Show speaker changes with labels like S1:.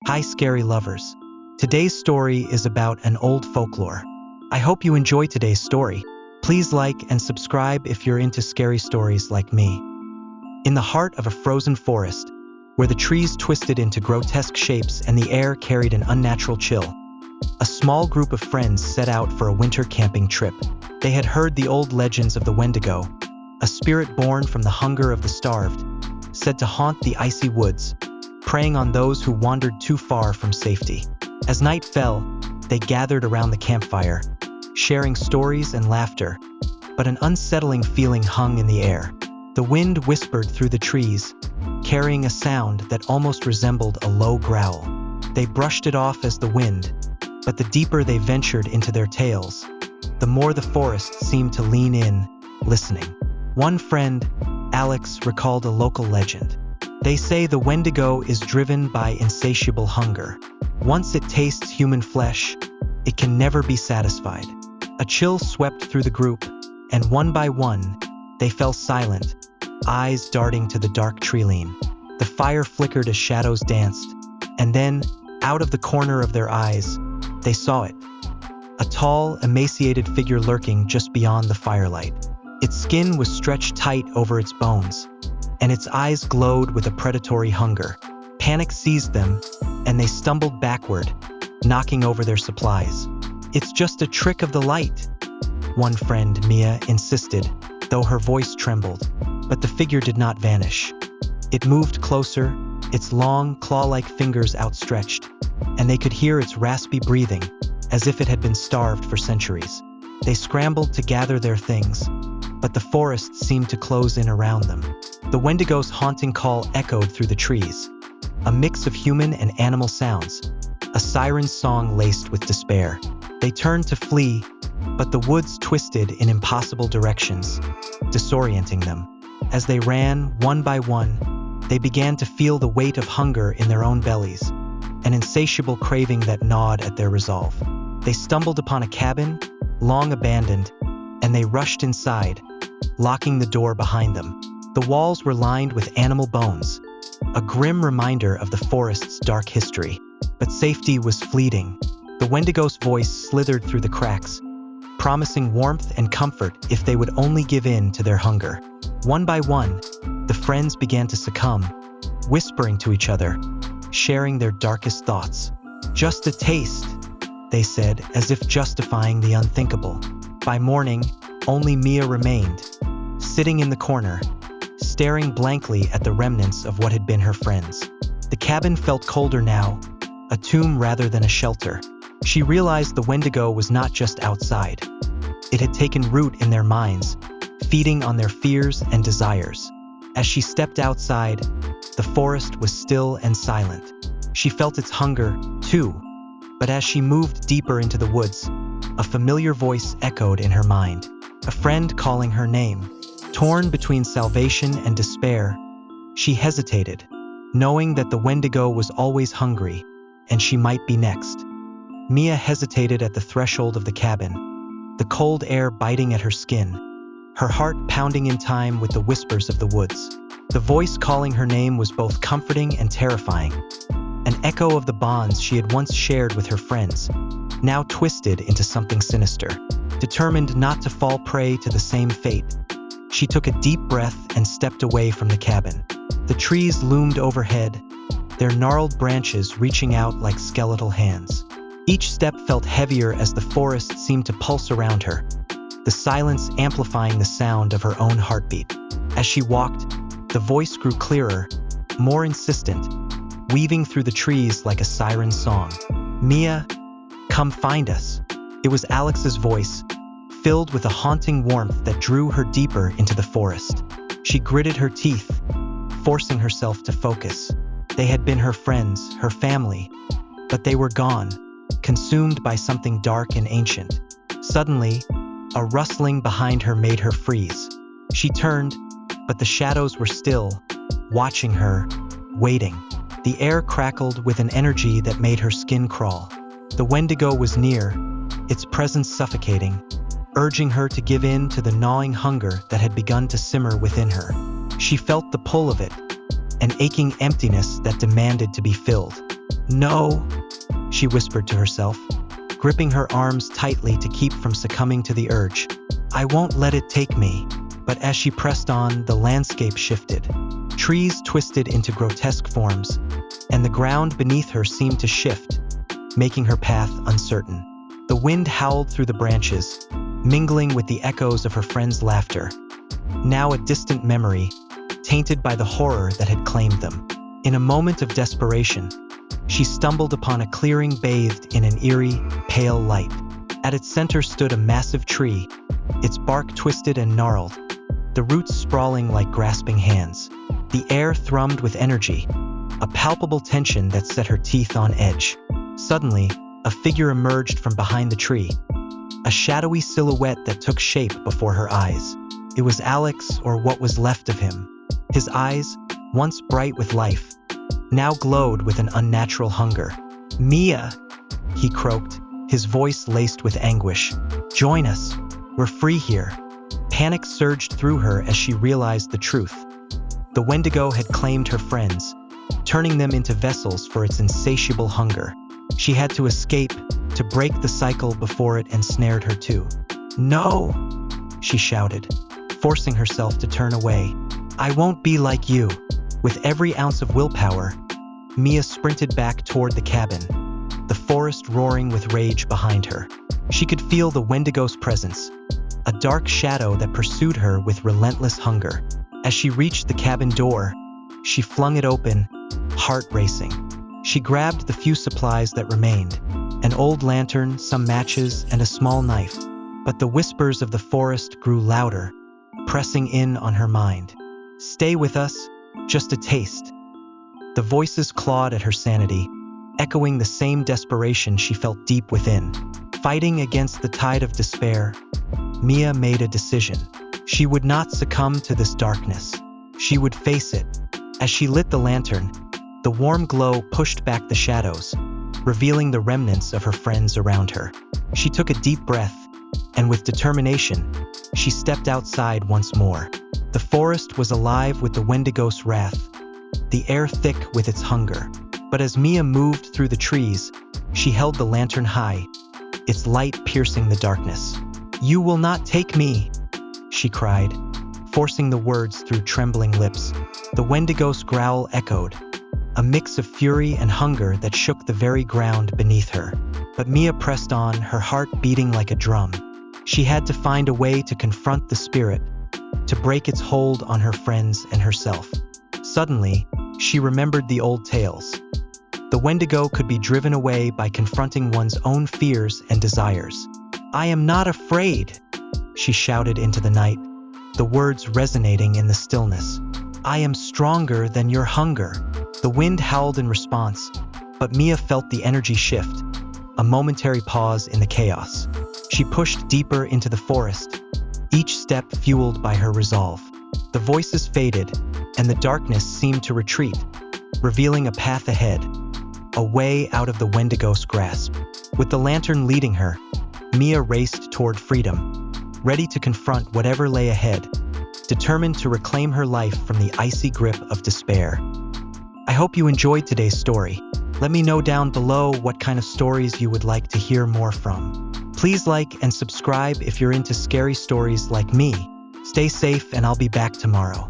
S1: Hi, scary lovers. Today's story is about an old folklore. I hope you enjoy today's story. Please like and subscribe if you're into scary stories like me. In the heart of a frozen forest, where the trees twisted into grotesque shapes and the air carried an unnatural chill, a small group of friends set out for a winter camping trip. They had heard the old legends of the wendigo, a spirit born from the hunger of the starved, said to haunt the icy woods, preying on those who wandered too far from safety. As night fell, they gathered around the campfire, sharing stories and laughter, but an unsettling feeling hung in the air. The wind whispered through the trees, carrying a sound that almost resembled a low growl. They brushed it off as the wind, but the deeper they ventured into their tales, the more the forest seemed to lean in, listening. One friend, Alex, recalled a local legend. They say the wendigo is driven by insatiable hunger. Once it tastes human flesh, it can never be satisfied. A chill swept through the group, and one by one, they fell silent, eyes darting to the dark tree-line. The fire flickered as shadows danced, and then, out of the corner of their eyes, they saw it. A tall, emaciated figure lurking just beyond the firelight. Its skin was stretched tight over its bones, and its eyes glowed with a predatory hunger. Panic seized them, and they stumbled backward, knocking over their supplies. "It's just a trick of the light," one friend, Mia, insisted, though her voice trembled. But the figure did not vanish. It moved closer, its long, claw-like fingers outstretched, and they could hear its raspy breathing, as if it had been starved for centuries. They scrambled to gather their things, but the forest seemed to close in around them. The wendigo's haunting call echoed through the trees, a mix of human and animal sounds, a siren's song laced with despair. They turned to flee, but the woods twisted in impossible directions, disorienting them. As they ran, one by one, they began to feel the weight of hunger in their own bellies, an insatiable craving that gnawed at their resolve. They stumbled upon a cabin, long abandoned, and they rushed inside, locking the door behind them. The walls were lined with animal bones, a grim reminder of the forest's dark history. But safety was fleeting. The wendigo's voice slithered through the cracks, promising warmth and comfort if they would only give in to their hunger. One by one, the friends began to succumb, whispering to each other, sharing their darkest thoughts. "Just a taste," they said, as if justifying the unthinkable. By morning, only Mia remained, sitting in the corner, staring blankly at the remnants of what had been her friends. The cabin felt colder now, a tomb rather than a shelter. She realized the wendigo was not just outside. It had taken root in their minds, feeding on their fears and desires. As she stepped outside, the forest was still and silent. She felt its hunger, too, but as she moved deeper into the woods, a familiar voice echoed in her mind, a friend calling her name. Torn between salvation and despair, she hesitated, knowing that the wendigo was always hungry, and she might be next. Mia hesitated at the threshold of the cabin, the cold air biting at her skin, her heart pounding in time with the whispers of the woods. The voice calling her name was both comforting and terrifying, an echo of the bonds she had once shared with her friends, now twisted into something sinister. Determined not to fall prey to the same fate, she took a deep breath and stepped away from the cabin. The trees loomed overhead, their gnarled branches reaching out like skeletal hands. Each step felt heavier as the forest seemed to pulse around her, the silence amplifying the sound of her own heartbeat. As she walked, the voice grew clearer, more insistent, weaving through the trees like a siren's song. "Mia, come find us." It was Alex's voice, filled with a haunting warmth that drew her deeper into the forest. She gritted her teeth, forcing herself to focus. They had been her friends, her family, but they were gone, consumed by something dark and ancient. Suddenly, a rustling behind her made her freeze. She turned, but the shadows were still, watching her, waiting. The air crackled with an energy that made her skin crawl. The wendigo was near, its presence suffocating, urging her to give in to the gnawing hunger that had begun to simmer within her. She felt the pull of it, an aching emptiness that demanded to be filled. No, she whispered to herself, gripping her arms tightly to keep from succumbing to the urge. I won't let it take me. But as she pressed on, the landscape shifted. Trees twisted into grotesque forms, and the ground beneath her seemed to shift, making her path uncertain. The wind howled through the branches, mingling with the echoes of her friends' laughter, now a distant memory, tainted by the horror that had claimed them. In a moment of desperation, she stumbled upon a clearing bathed in an eerie, pale light. At its center stood a massive tree, its bark twisted and gnarled, the roots sprawling like grasping hands. The air thrummed with energy, a palpable tension that set her teeth on edge. Suddenly, a figure emerged from behind the tree, a shadowy silhouette that took shape before her eyes. It was Alex, or what was left of him. His eyes, once bright with life, now glowed with an unnatural hunger. Mia, he croaked, his voice laced with anguish. Join us. We're free here. Panic surged through her as she realized the truth. The wendigo had claimed her friends, turning them into vessels for its insatiable hunger. She had to escape, to break the cycle before it ensnared her too. No, she shouted, forcing herself to turn away. I won't be like you. With every ounce of willpower, Mia sprinted back toward the cabin, the forest roaring with rage behind her. She could feel the wendigo's presence, a dark shadow that pursued her with relentless hunger. As she reached the cabin door, she flung it open, heart racing. She grabbed the few supplies that remained, an old lantern, some matches, and a small knife. But the whispers of the forest grew louder, pressing in on her mind. Stay with us, just a taste. The voices clawed at her sanity, echoing the same desperation she felt deep within. Fighting against the tide of despair, Mia made a decision. She would not succumb to this darkness. She would face it. As she lit the lantern, the warm glow pushed back the shadows, revealing the remnants of her friends around her. She took a deep breath, and with determination, she stepped outside once more. The forest was alive with the wendigo's wrath, the air thick with its hunger. But as Mia moved through the trees, she held the lantern high, its light piercing the darkness. You will not take me, she cried, forcing the words through trembling lips. The wendigo's growl echoed, a mix of fury and hunger that shook the very ground beneath her. But Mia pressed on, her heart beating like a drum. She had to find a way to confront the spirit, to break its hold on her friends and herself. Suddenly, she remembered the old tales. The wendigo could be driven away by confronting one's own fears and desires. I am not afraid, she shouted into the night, the words resonating in the stillness. I am stronger than your hunger. The wind howled in response, but Mia felt the energy shift, a momentary pause in the chaos. She pushed deeper into the forest, each step fueled by her resolve. The voices faded, and the darkness seemed to retreat, revealing a path ahead, a way out of the wendigo's grasp. With the lantern leading her, Mia raced toward freedom, ready to confront whatever lay ahead, determined to reclaim her life from the icy grip of despair. I hope you enjoyed today's story. Let me know down below what kind of stories you would like to hear more from. Please like and subscribe if you're into scary stories like me. Stay safe, and I'll be back tomorrow.